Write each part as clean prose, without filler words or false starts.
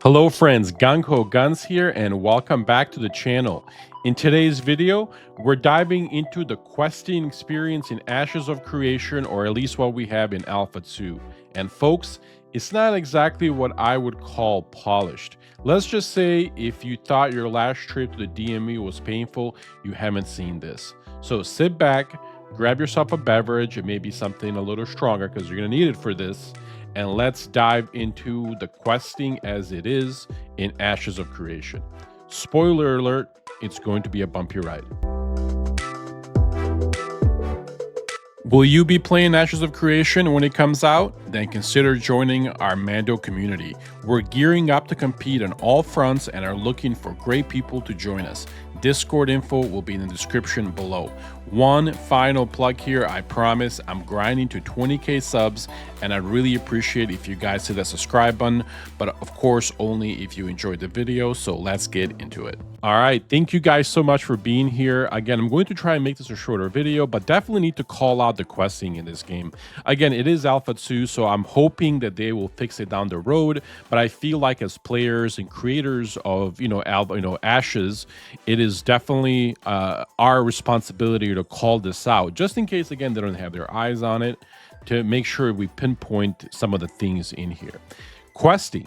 Hello friends, Gung Guns here and welcome back to the channel. In today's video, we're diving into the questing experience in Ashes of Creation, or at least what we have in Alpha 2. And folks, it's not exactly what I would call polished. Let's just say if you thought your last trip to the DME was painful, you haven't seen this. So sit back, grab yourself a beverage, and maybe something a little stronger because you're gonna need it for this, and let's dive into the questing as it is in Ashes of Creation. Spoiler alert, it's going to be a bumpy ride. Will you be playing Ashes of Creation when it comes out? Then consider joining our Mando community. We're gearing up to compete on all fronts and are looking for great people to join us. Discord info will be in the description below. One final plug here, I promise I'm grinding to 20k subs, and I'd really appreciate if you guys hit that subscribe button, but of course only if you enjoyed the video. So let's get into it. All right, thank you guys so much for being here. Again, I'm going to try and make this a shorter video, but definitely need to call out the questing in this game. Again, it is Alpha 2, so I'm hoping that they will fix it down the road, but I feel like as players and creators of Ashes, it is definitely our responsibility to call this out, just in case again they don't have their eyes on it, to make sure we pinpoint some of the things in here. Questing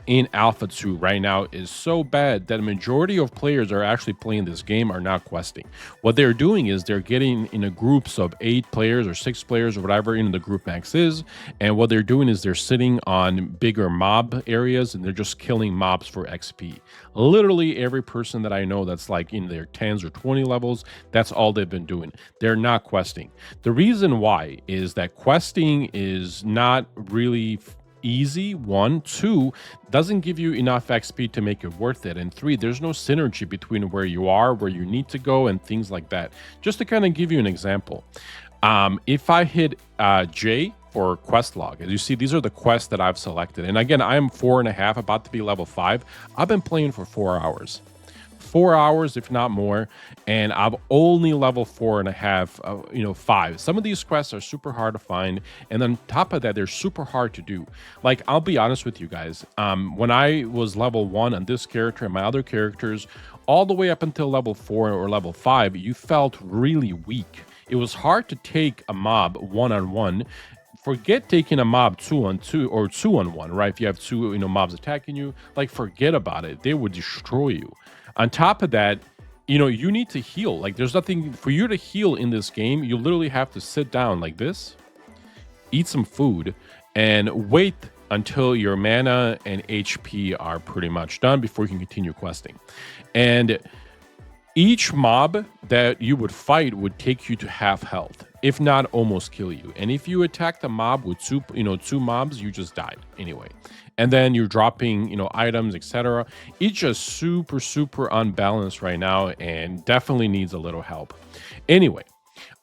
in Alpha 2 right now is so bad that a majority of players are actually playing this game are not questing. What they're doing is they're getting in a groups of 8 players or 6 players or whatever in the group max is, and what they're doing is they're sitting on bigger mob areas and they're just killing mobs for XP. Literally every person that I know that's like in their 10s or 20 levels, that's all they've been doing. They're not questing. The reason why is that questing is not really easy. 1, 2, doesn't give you enough XP to make it worth it, and 3, there's no synergy between where you are, where you need to go, and things like that. Just to kind of give you an example, if I hit J for quest log, as you see, these are the quests that I've selected, and again, I'm 4.5, about to be level 5. I've been playing for 4 hours. 4 hours, if not more, and I'm only level 4.5, 5. Some of these quests are super hard to find, and on top of that, they're super hard to do. Like, I'll be honest with you guys, when I was level 1 on this character and my other characters, all the way up until level 4 or level 5, you felt really weak. It was hard to take a mob one-on-one. Forget taking a mob 2-on-2 or 2-on-1, right? If you have 2 mobs attacking you, like, forget about it. They would destroy you. On top of that, you need to heal. Like, there's nothing for you to heal in this game. You literally have to sit down like this, eat some food, and wait until your mana and HP are pretty much done before you can continue questing. And each mob that you would fight would take you to half health, if not almost kill you. And if you attack the mob with two mobs, you just died anyway. And then you're dropping, items, etc. It's just super unbalanced right now and definitely needs a little help. Anyway,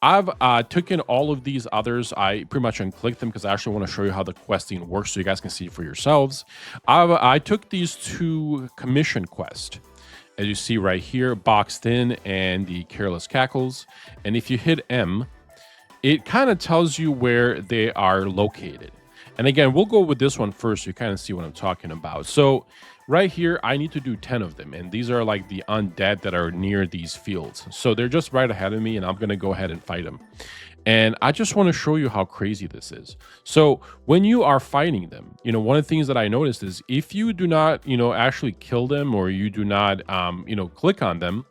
I've taken all of these others. I pretty much unclicked them because I actually want to show you how the questing works so you guys can see for yourselves. I took these 2 commission quests, as you see right here, boxed in, and the Careless Cackles. And if you hit M, it kind of tells you where they are located. And again, we'll go with this one first so you kind of see what I'm talking about. So right here, I need to do 10 of them. And these are like the undead that are near these fields. So they're just right ahead of me, and I'm going to go ahead and fight them. And I just want to show you how crazy this is. So when you are fighting them, one of the things that I noticed is if you do not, actually kill them, or you do not, click on them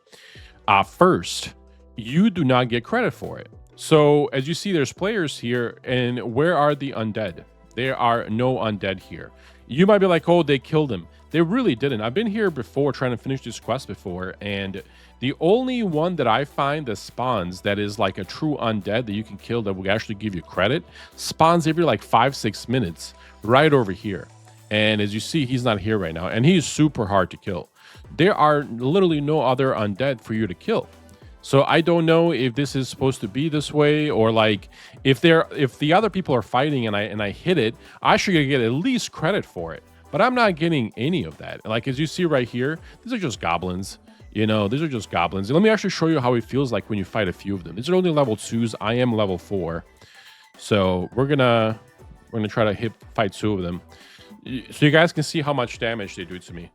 first, you do not get credit for it. So as you see, there's players here, and where are the undead? There are no undead here. You might be like, oh, they killed him. They really didn't. I've been here before trying to finish this quest before, and the only one that I find that spawns that is like a true undead that you can kill that will actually give you credit spawns every like 5-6 minutes right over here. And as you see, he's not here right now, and he's super hard to kill. There are literally no other undead for you to kill. So I don't know if this is supposed to be this way, or like if the other people are fighting and I hit it, I should get at least credit for it. But I'm not getting any of that. Like, as you see right here, these are just goblins. These are just goblins. Let me actually show you how it feels like when you fight a few of them. These are only level 2s. I am level 4. So we're gonna try to fight 2 of them. So you guys can see how much damage they do to me.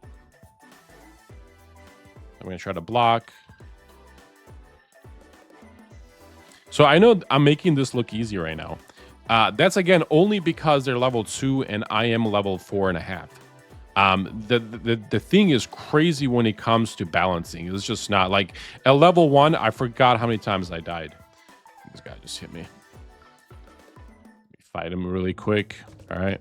I'm gonna try to block. So I know I'm making this look easy right now. That's again only because they're level 2 and I am level 4.5. The thing is crazy when it comes to balancing. It's just not like at level 1. I forgot how many times I died. This guy just hit me. Fight him really quick. All right.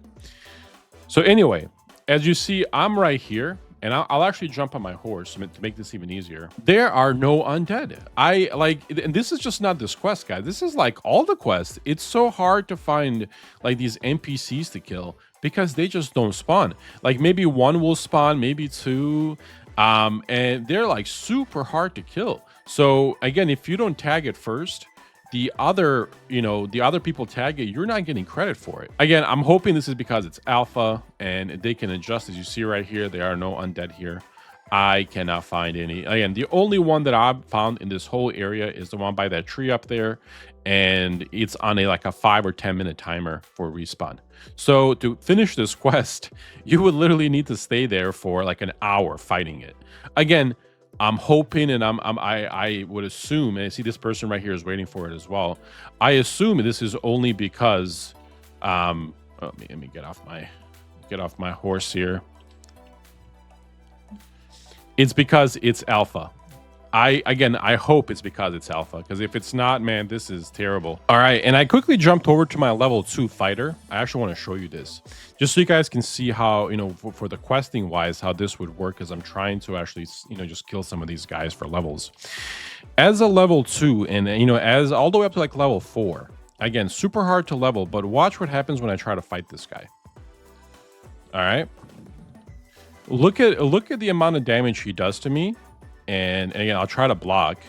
So anyway, as you see, I'm right here. And I'll actually jump on my horse to make this even easier. There are no undead. I like, and this is just not this quest, guys. This is like all the quests. It's so hard to find like these NPCs to kill because they just don't spawn. Like maybe one will spawn, maybe two, and they're like super hard to kill. So again, if you don't tag it first, the other people tag it, you're not getting credit for it. Again, I'm hoping this is because it's alpha and they can adjust. As you see right here, there are no undead here. I cannot find any. Again, the only one that I've found in this whole area is the one by that tree up there, and it's on like a 5 or 10 minute timer for respawn. So to finish this quest, you would literally need to stay there for like an hour fighting it. Again, I'm hoping, and I would assume, and I see this person right here is waiting for it as well. I assume this is only because, let me get off my horse here. It's because it's alpha. I hope it's because it's alpha, because if it's not, man, this is terrible. All right, and I quickly jumped over to my level 2 fighter. I actually want to show you this just so you guys can see how, for the questing wise, how this would work, as I'm trying to actually, just kill some of these guys for levels. As a level 2, and as all the way up to like level 4, again, super hard to level, but watch what happens when I try to fight this guy. All right, look at the amount of damage he does to me. And again, I'll try to block.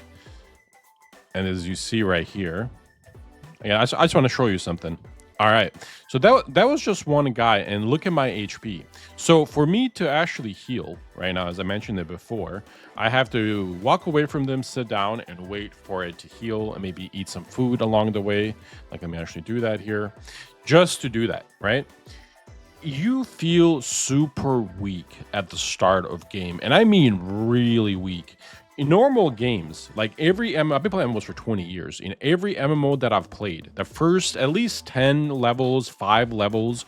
And as you see right here, again, I just want to show you something. All right. So that was just one guy. And look at my HP. So for me to actually heal right now, as I mentioned it before, I have to walk away from them, sit down, and wait for it to heal, and maybe eat some food along the way. Like, let me actually do that here. Just to do that, right? You feel super weak at the start of game, and I mean really weak. In normal games, like I've been playing MMOs for 20 years. In every MMO that I've played, the first at least 10 levels, 5 levels,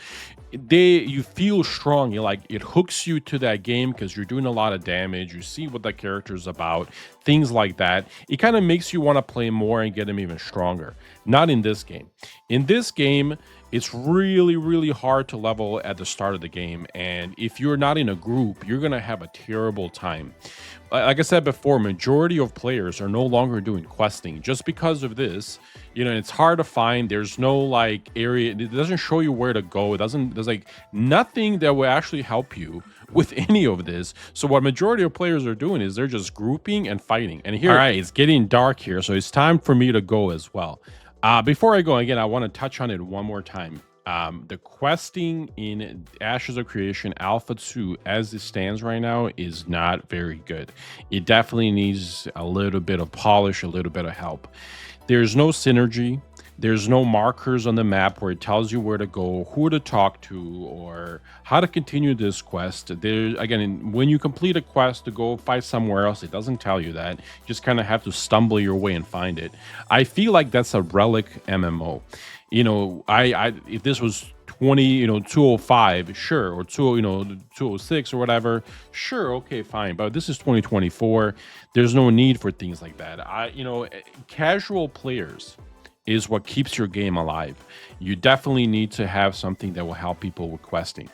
you feel strong. You're like, it hooks you to that game because you're doing a lot of damage. You see what the character's about, things like that. It kind of makes you want to play more and get them even stronger. Not in this game. In this game, it's really, really hard to level at the start of the game. And if you're not in a group, you're going to have a terrible time. Like I said before, majority of players are no longer doing questing just because of this. It's hard to find. There's no like area. It doesn't show you where to go. There's like nothing that will actually help you with any of this. So what majority of players are doing is they're just grouping and fighting. And here, all right, it's getting dark here. So it's time for me to go as well. Before I go, again, I want to touch on it one more time. The questing in Ashes of Creation Alpha 2, as it stands right now, is not very good. It definitely needs a little bit of polish, a little bit of help. There's no synergy. There's no markers on the map where it tells you where to go, who to talk to, or how to continue this quest. Again, when you complete a quest to go fight somewhere else, it doesn't tell you that. You just kind of have to stumble your way and find it. I feel like that's a relic MMO. If this was 205, sure, or 206 or whatever, sure, okay, fine. But this is 2024. There's no need for things like that. Casual players is what keeps your game alive. You definitely need to have something that will help people with questing.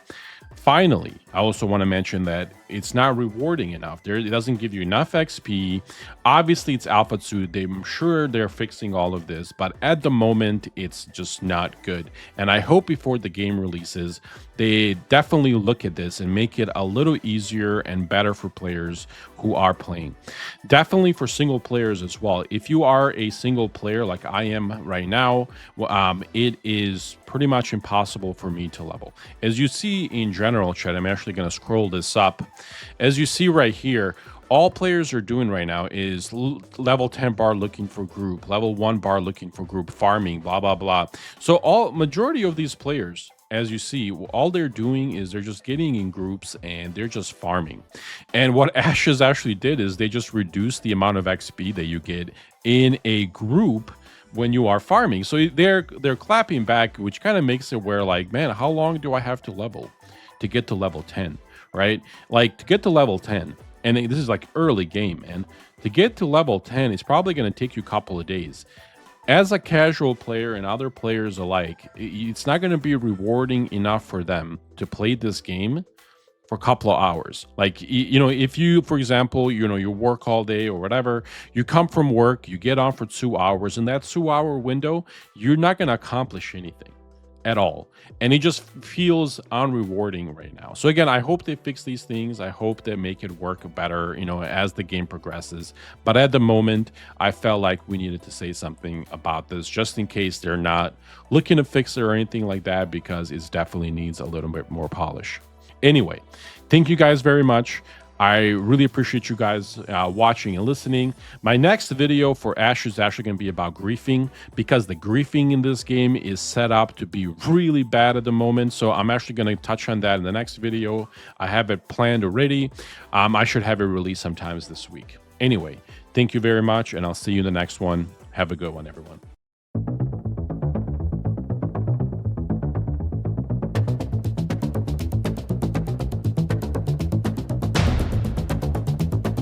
Finally, I also want to mention that it's not rewarding enough. It doesn't give you enough XP. Obviously, it's Alpha 2. I'm sure they're fixing all of this, but at the moment, it's just not good. And I hope before the game releases, they definitely look at this and make it a little easier and better for players who are playing. Definitely for single players as well. If you are a single player like I am right now, it is pretty much impossible for me to level. As you see in general chat, I'm actually going to scroll this up. As you see right here, all players are doing right now is level 10 bar looking for group, level 1 bar looking for group, farming, blah, blah, blah. So majority of these players as you see, all they're doing is they're just getting in groups and they're just farming. And what Ashes actually did is they just reduced the amount of XP that you get in a group when you are farming. So they're clapping back, which kind of makes it where like, man, how long do I have to level to get to level 10, right? Like to get to level 10, and this is like early game, man. To get to level 10, it's probably going to take you a couple of days. As a casual player and other players alike, it's not going to be rewarding enough for them to play this game for a couple of hours. Like, you know, if you, for example, you know, you work all day or whatever, you come from work, you get on for 2 hours, in that 2 hour window, you're not going to accomplish anything at all. And it just feels unrewarding right now. So again, I hope they fix these things. I hope they make it work better, you know, as the game progresses. But at the moment, I felt like we needed to say something about this just in case they're not looking to fix it or anything like that, because it definitely needs a little bit more polish. Anyway, thank you guys very much. I really appreciate you guys watching and listening. My next video for Ash is actually going to be about griefing, because the griefing in this game is set up to be really bad at the moment. So I'm actually going to touch on that in the next video. I have it planned already. I should have it released sometimes this week. Anyway, thank you very much, and I'll see you in the next one. Have a good one, everyone.